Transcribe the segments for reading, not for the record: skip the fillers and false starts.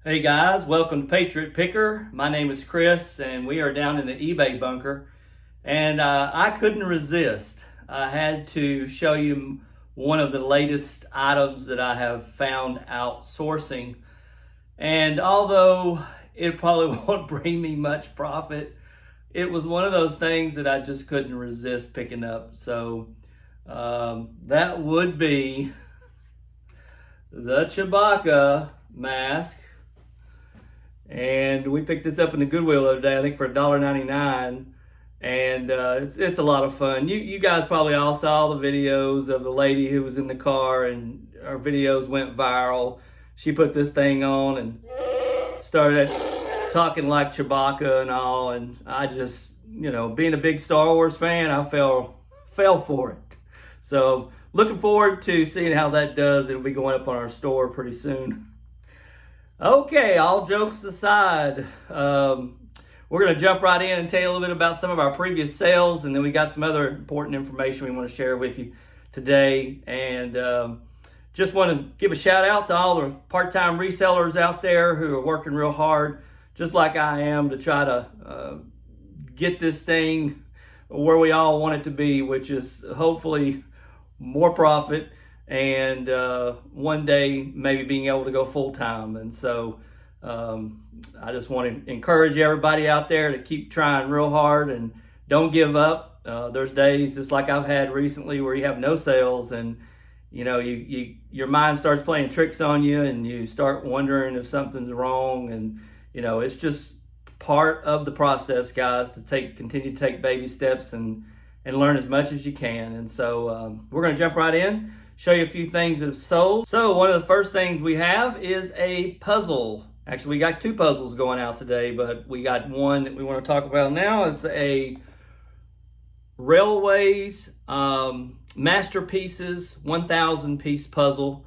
Hey guys, welcome to Patriot Picker. My name is Chris and we are down in the eBay bunker, and I couldn't resist. I had to show you one of the latest items that I have found outsourcing, and although it probably won't bring me much profit, it was one of those things that I just couldn't resist picking up. So that would be the Chewbacca mask. And we picked this up in the Goodwill the other day, I think for $1.99. And it's a lot of fun. You guys probably all saw the videos of the lady who was in the car, and our videos went viral. She put this thing on and started talking like Chewbacca and all. And I just, being a big Star Wars fan, I fell for it. So looking forward to seeing how that does. It'll be going up on our store pretty soon. Okay, all jokes aside, we're going to jump right in and tell you a little bit about some of our previous sales, and then we got some other important information we want to share with you today. And just want to give a shout out to all the part-time resellers out there who are working real hard, just like I am, to try to get this thing where we all want it to be, which is hopefully more profit, and one day maybe being able to go full-time. And so I just want to encourage everybody out there to keep trying real hard and don't give up. There's days just like I've had recently where you have no sales, and your mind starts playing tricks on you, and you start wondering if something's wrong. And it's just part of the process, guys, to continue to take baby steps and learn as much as you can. And so we're going to jump right in, show you a few things that have sold. So one of the first things we have is a puzzle. Actually, we got two puzzles going out today, but we got one that we want to talk about now. It's a Railways Masterpieces 1,000 piece puzzle.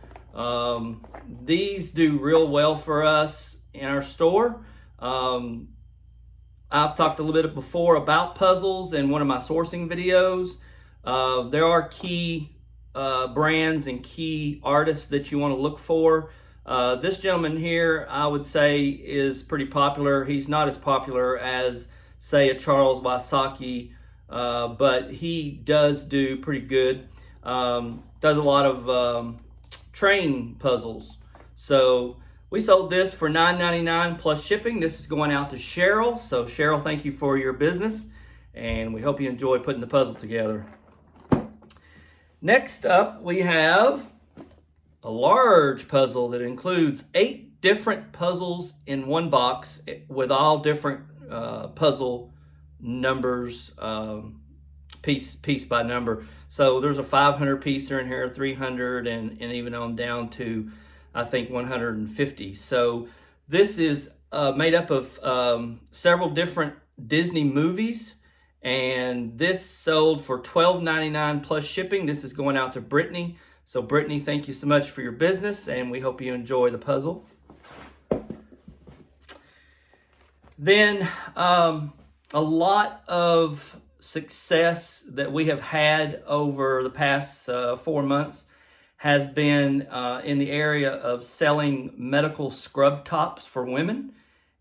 These do real well for us in our store. I've talked a little bit before about puzzles in one of my sourcing videos. There are key brands and key artists that you want to look for. This gentleman here, I would say, is pretty popular. He's not as popular as, say, a Charles Wysocki, but he does do pretty good. Does a lot of train puzzles. So we sold this for $9.99 plus shipping. This is going out to Cheryl. So Cheryl, thank you for your business, and we hope you enjoy putting the puzzle together. Next up, we have a large puzzle that includes 8 different puzzles in one box with all different puzzle numbers, piece by number. So there's a 500 piecer in here, 300, and even on down to, I think, 150. So this is made up of several different Disney movies, and this sold for $12.99 plus shipping. This is going out to Brittany. So Brittany, thank you so much for your business, and we hope you enjoy the puzzle. Then a lot of success that we have had over the past 4 months has been in the area of selling medical scrub tops for women.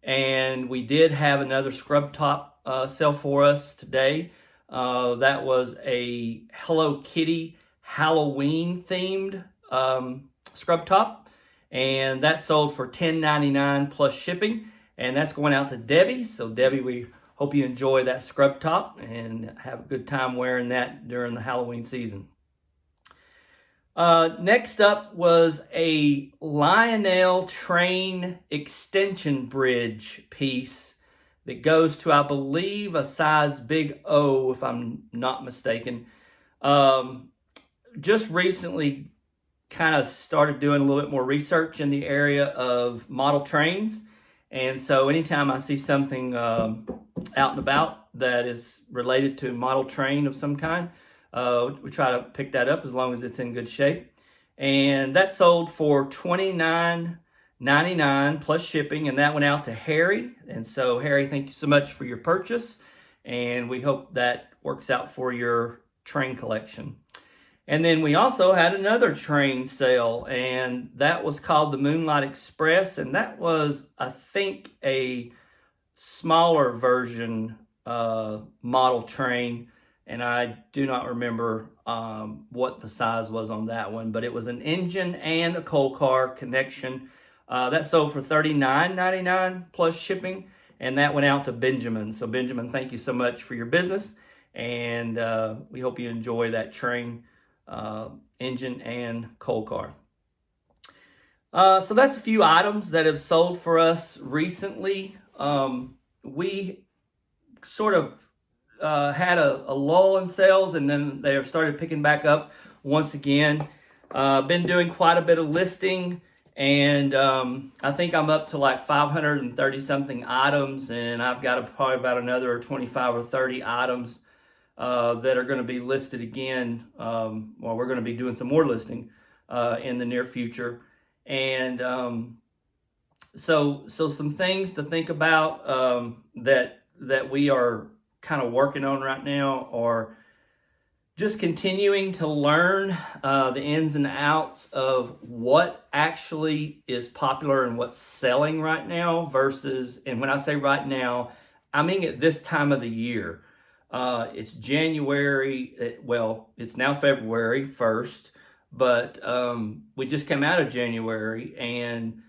And we did have another scrub top sell for us today. That was a Hello Kitty Halloween themed scrub top, and that sold for $10.99 plus shipping, and that's going out to Debbie. So Debbie, we hope you enjoy that scrub top and have a good time wearing that during the Halloween season. Next up was a Lionel train extension bridge piece that goes to, I believe, a size big O, if I'm not mistaken. Just recently kind of started doing a little bit more research in the area of model trains. And so anytime I see something out and about that is related to model train of some kind, we try to pick that up as long as it's in good shape. And that sold for $29.99 plus shipping, and that went out to Harry. And so Harry, thank you so much for your purchase, and we hope that works out for your train collection. And then we also had another train sale, and that was called the Moonlight Express, and that was, I think, a smaller version model train, and I do not remember what the size was on that one, but it was an engine and a coal car connection. That sold for $39.99 plus shipping, and that went out to Benjamin. So Benjamin, thank you so much for your business, and we hope you enjoy that train, engine and coal car. So that's a few items that have sold for us recently. We sort of had a lull in sales, and then they have started picking back up once again. Been doing quite a bit of listing, and I think I'm up to like 530 something items, and I've got probably about another 25 or 30 items that are going to be listed again. Well, we're going to be doing some more listing in the near future, and so some things to think about that we are kind of working on right now are just continuing to learn the ins and outs of what actually is popular and what's selling right now versus, and when I say right now, I mean at this time of the year. It's January, well, it's now February 1st, but we just came out of January, and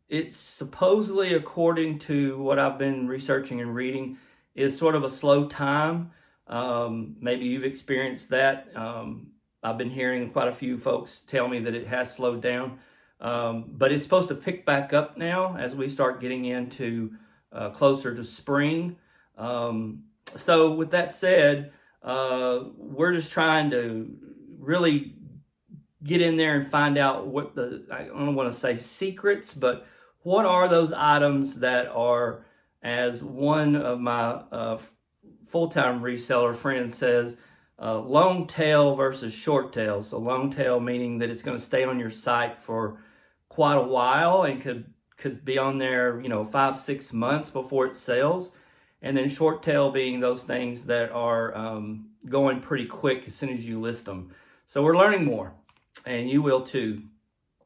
it's supposedly, according to what I've been researching and reading, is sort of a slow time. Maybe you've experienced that. I've been hearing quite a few folks tell me that it has slowed down, but it's supposed to pick back up now as we start getting into closer to spring. So with that said, we're just trying to really get in there and find out what I don't want to say secrets, but what are those items that are, as one of my full-time reseller friends says, long tail versus short tail. So long tail meaning that it's going to stay on your site for quite a while and could be on there, 5-6 months before it sells. And then short tail being those things that are going pretty quick as soon as you list them. So we're learning more, and you will too.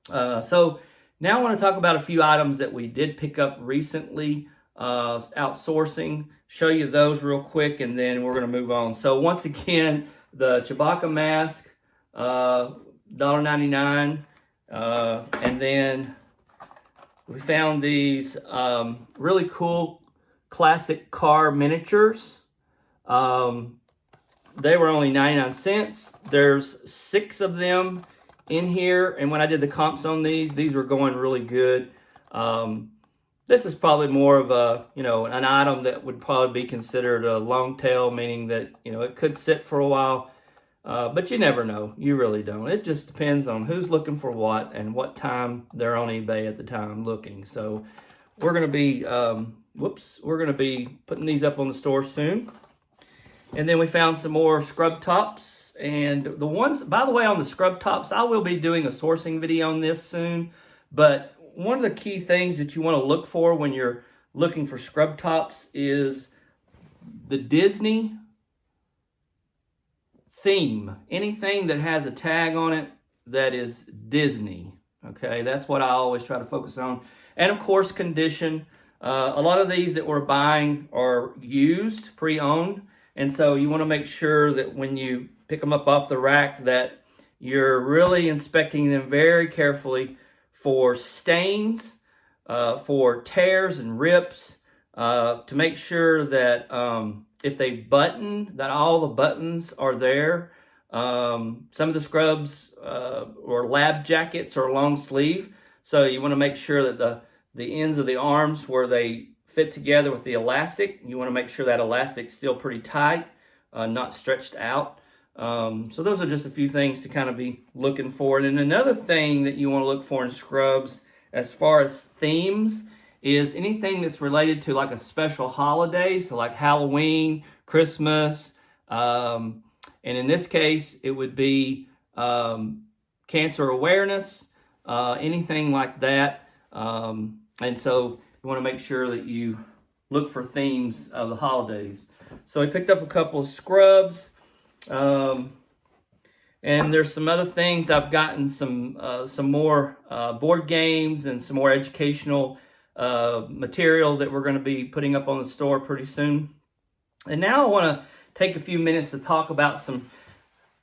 So now I want to talk about a few items that we did pick up recently, outsourcing, show you those real quick, and then we're going to move on. So once again, the Chewbacca mask, $1.99, and then we found these really cool classic car miniatures. They were only 99 cents. There's 6 of them in here, and when I did the comps on these were going really good. This is probably more of a, an item that would probably be considered a long tail, meaning that, it could sit for a while, but you never know. You really don't. It just depends on who's looking for what and what time they're on eBay at the time looking. So we're going to be, we're going to be putting these up on the store soon. And then we found some more scrub tops, and the ones, by the way, on the scrub tops, I will be doing a sourcing video on this soon, but one of the key things that you want to look for when you're looking for scrub tops is the Disney theme. Anything that has a tag on it that is Disney, okay? That's what I always try to focus on. And of course, condition. A lot of these that we're buying are used, pre-owned, and so you want to make sure that when you pick them up off the rack that you're really inspecting them very carefully for stains, for tears and rips, to make sure that if they button, that all the buttons are there. Some of the scrubs or lab jackets are long sleeve, so you want to make sure that the ends of the arms where they fit together with the elastic, you want to make sure that elastic's still pretty tight, not stretched out. So those are just a few things to kind of be looking for. And then another thing that you want to look for in scrubs as far as themes is anything that's related to like a special holiday, so like Halloween, Christmas, and in this case it would be cancer awareness, anything like that. And so you want to make sure that you look for themes of the holidays. So we picked up a couple of scrubs. And there's some other things. I've gotten some more board games and some more educational material that we're going to be putting up on the store pretty soon. And now I want to take a few minutes to talk about some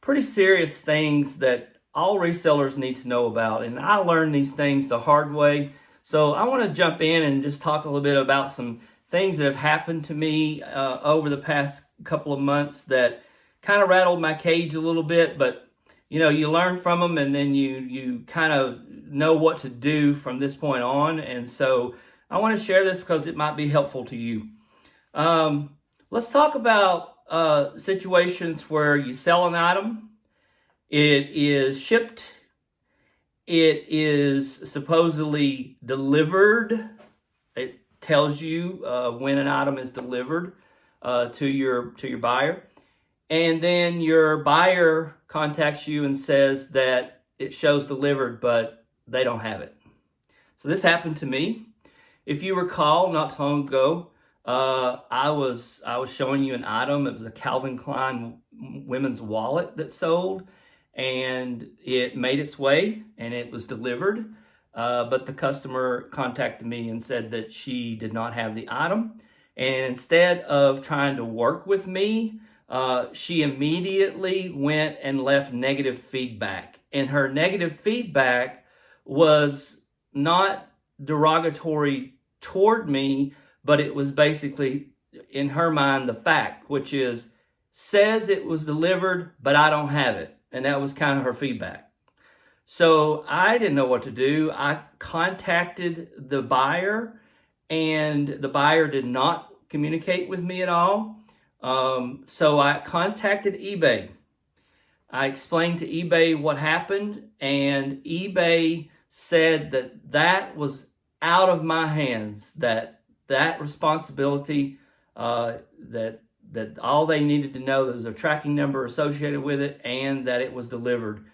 pretty serious things that all resellers need to know about. And I learned these things the hard way. So I want to jump in and just talk a little bit about some things that have happened to me over the past couple of months that kind of rattled my cage a little bit, but you know, you learn from them, and then you kind of know what to do from this point on. And so I want to share this because it might be helpful to you. Let's talk about situations where you sell an item, it is shipped, it is supposedly delivered. It tells you when an item is delivered to your buyer. And then your buyer contacts you and says that it shows delivered, but they don't have it. So this happened to me. If you recall, not too long ago, I was showing you an item. It was a Calvin Klein women's wallet that sold, and it made its way and it was delivered. But the customer contacted me and said that she did not have the item. And instead of trying to work with me, she immediately went and left negative feedback. And her negative feedback was not derogatory toward me, but it was basically, in her mind, the fact, which is, says it was delivered, but I don't have it. And that was kind of her feedback. So I didn't know what to do. I contacted the buyer, and the buyer did not communicate with me at all. So I contacted eBay. I explained to eBay what happened, and eBay said that that was out of my hands, that responsibility, that all they needed to know, there was a tracking number associated with it, and that it was delivered.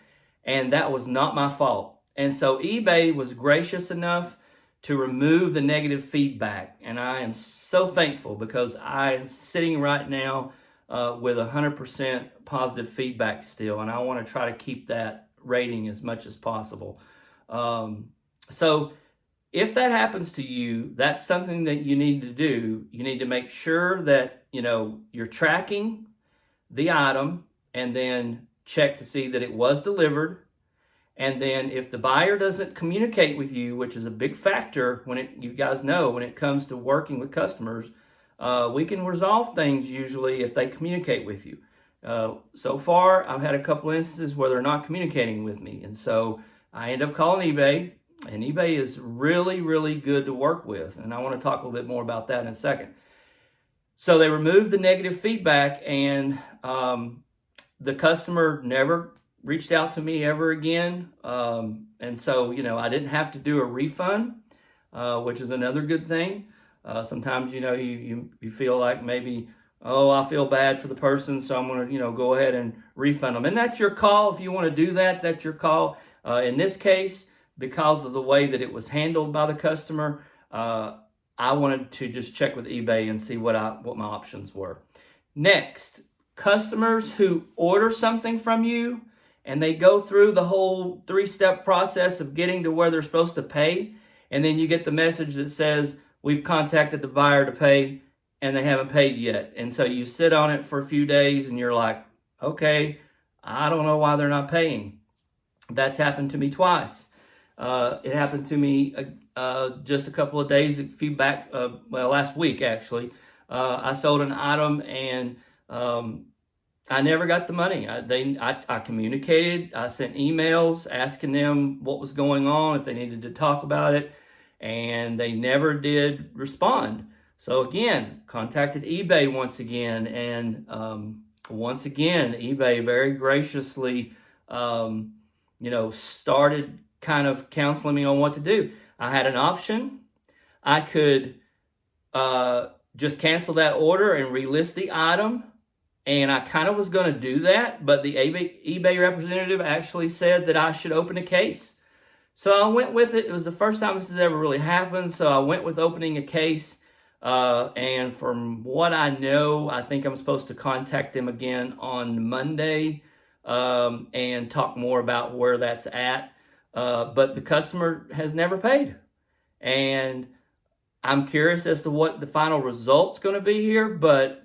And that was not my fault. And so eBay was gracious enough to remove the negative feedback. And I am so thankful, because I'm sitting right now with 100% positive feedback still. And I want to try to keep that rating as much as possible. So if that happens to you, that's something that you need to do. You need to make sure that, you know, you're tracking the item, and then check to see that it was delivered. And then if the buyer doesn't communicate with you, which is a big factor you guys know, when it comes to working with customers, we can resolve things usually if they communicate with you. So far, I've had a couple instances where they're not communicating with me. And so I end up calling eBay, and eBay is really, really good to work with. And I want to talk a little bit more about that in a second. So they removed the negative feedback, and the customer never reached out to me ever again. And so, you know, I didn't have to do a refund, which is another good thing. Sometimes, you know, you feel like maybe, oh, I feel bad for the person, so I'm going to, you know, go ahead and refund them. And that's your call. If you want to do that, that's your call. In this case, because of the way that it was handled by the customer, I wanted to just check with eBay and see what my options were. Next, customers who order something from you and they go through the whole 3-step process of getting to where they're supposed to pay, and then you get the message that says, we've contacted the buyer to pay, and they haven't paid yet. And so you sit on it for a few days and you're like, okay, I don't know why they're not paying. That's happened to me twice. It happened to me just a couple of days, last week actually. I sold an item, and I never got the money. I communicated. I sent emails asking them what was going on, if they needed to talk about it, and they never did respond. So again, contacted eBay once again, and once again, eBay very graciously, started kind of counseling me on what to do. I had an option. I could just cancel that order and relist the item. And I kind of was going to do that, but the eBay representative actually said that I should open a case. So I went with it. It was the first time this has ever really happened. So I went with opening a case. And from what I know, I think I'm supposed to contact them again on Monday and talk more about where that's at. But the customer has never paid. And I'm curious as to what the final result's going to be here. But,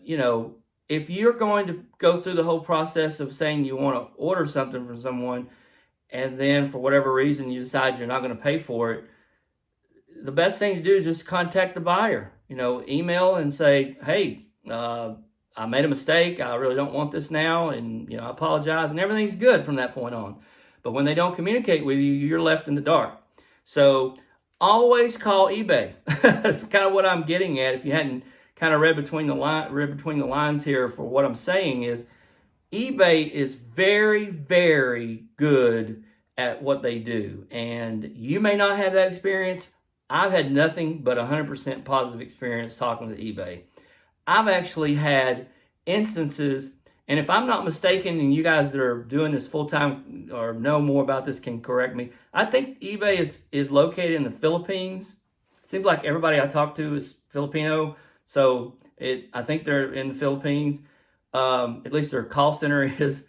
if you're going to go through the whole process of saying you want to order something from someone, and then for whatever reason you decide you're not going to pay for it, the best thing to do is just contact the buyer. Email and say, hey, I made a mistake. I really don't want this now. And, I apologize. And everything's good from that point on. But when they don't communicate with you, you're left in the dark. So always call eBay. That's kind of what I'm getting at. If you hadn't kind of read between the lines here for what I'm saying is, eBay is very, very good at what they do. And you may not have that experience. I've had nothing but 100% positive experience talking to eBay. I've actually had instances, and if I'm not mistaken, and you guys that are doing this full-time or know more about this can correct me, I think eBay is located in the Philippines. It seems like everybody I talk to is Filipino, so I think they're in the Philippines. At least their call center is.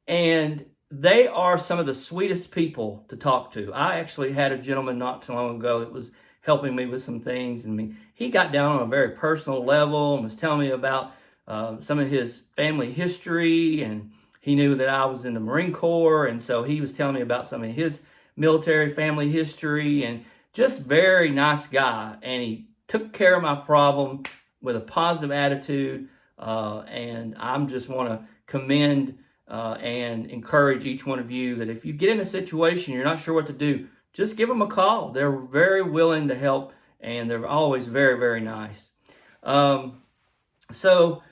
And they are some of the sweetest people to talk to. I actually had a gentleman not too long ago that was helping me with some things. And he got down on a very personal level and was telling me about some of his family history. And he knew that I was in the Marine Corps. And so he was telling me about some of his military family history. And just very nice guy. And he took care of my problem with a positive attitude. And I just want to commend and encourage each one of you that if you get in a situation you're not sure what to do, just give them a call. They're very willing to help, and they're always very, very nice. So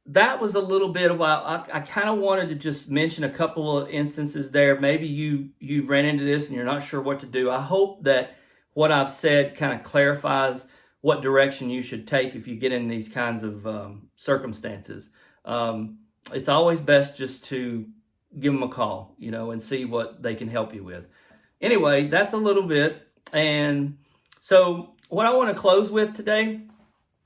that was a little bit of I kind of wanted to just mention a couple of instances there. Maybe you ran into this and you're not sure what to do. I hope that what I've said kind of clarifies what direction you should take if you get in these kinds of circumstances. It's always best just to give them a call, and see what they can help you with. Anyway, that's a little bit. And so what I want to close with today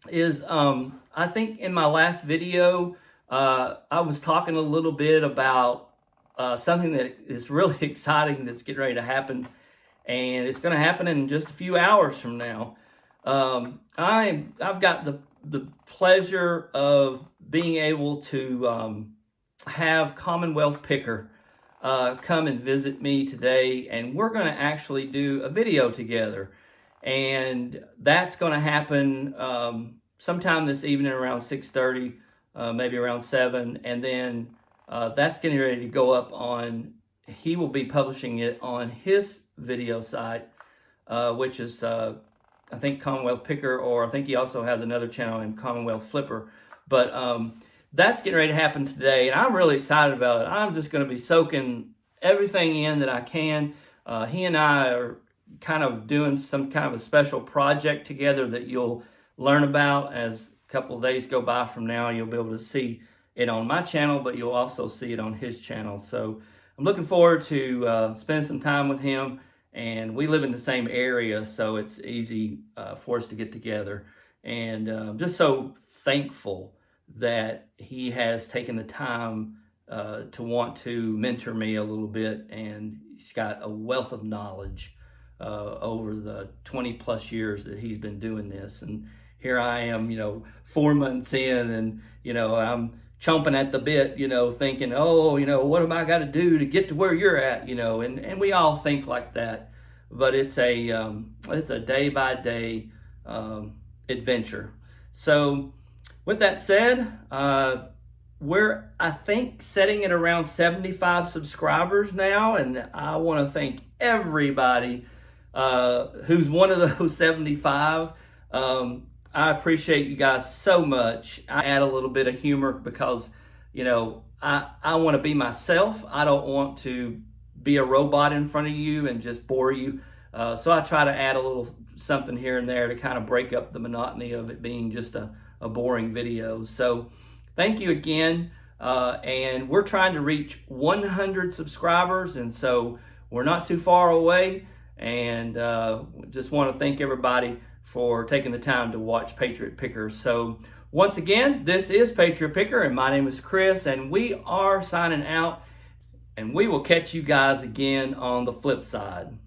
is I think in my last video, I was talking a little bit about something that is really exciting that's getting ready to happen. And it's going to happen in just a few hours from now. I've got the pleasure of being able to have Commonwealth Picker come and visit me today, and we're going to actually do a video together. And that's going to happen sometime this evening around 6:30, maybe around 7, and then that's getting ready to go up on. He will be publishing it on his video site, which is I think Commonwealth Picker, or I think he also has another channel in Commonwealth Flipper. But that's getting ready to happen today, and I'm really excited about it. I'm just going to be soaking everything in that I can. He and I are kind of doing some kind of a special project together that you'll learn about as a couple of days go by from now. You'll be able to see it on my channel, but you'll also see it on his channel. So I'm looking forward to spending some time with him. And we live in the same area, so it's easy for us to get together. And I'm just so thankful that he has taken the time to want to mentor me a little bit. And he's got a wealth of knowledge over the 20 plus years that he's been doing this. And here I am, 4 months in, and, I'm chomping at the bit, thinking, what am I got to do to get to where you're at, and we all think like that, but it's a day by day adventure. So with that said, we're, I think, setting it around 75 subscribers now, and I want to thank everybody who's one of those 75. I appreciate you guys so much. I add a little bit of humor because, I want to be myself. I don't want to be a robot in front of you and just bore you. So I try to add a little something here and there to kind of break up the monotony of it being just a boring video. So thank you again. And we're trying to reach 100 subscribers. And so we're not too far away. And just want to thank everybody for taking the time to watch Patriot Picker. So once again, this is Patriot Picker, and my name is Chris, and we are signing out, and we will catch you guys again on the flip side.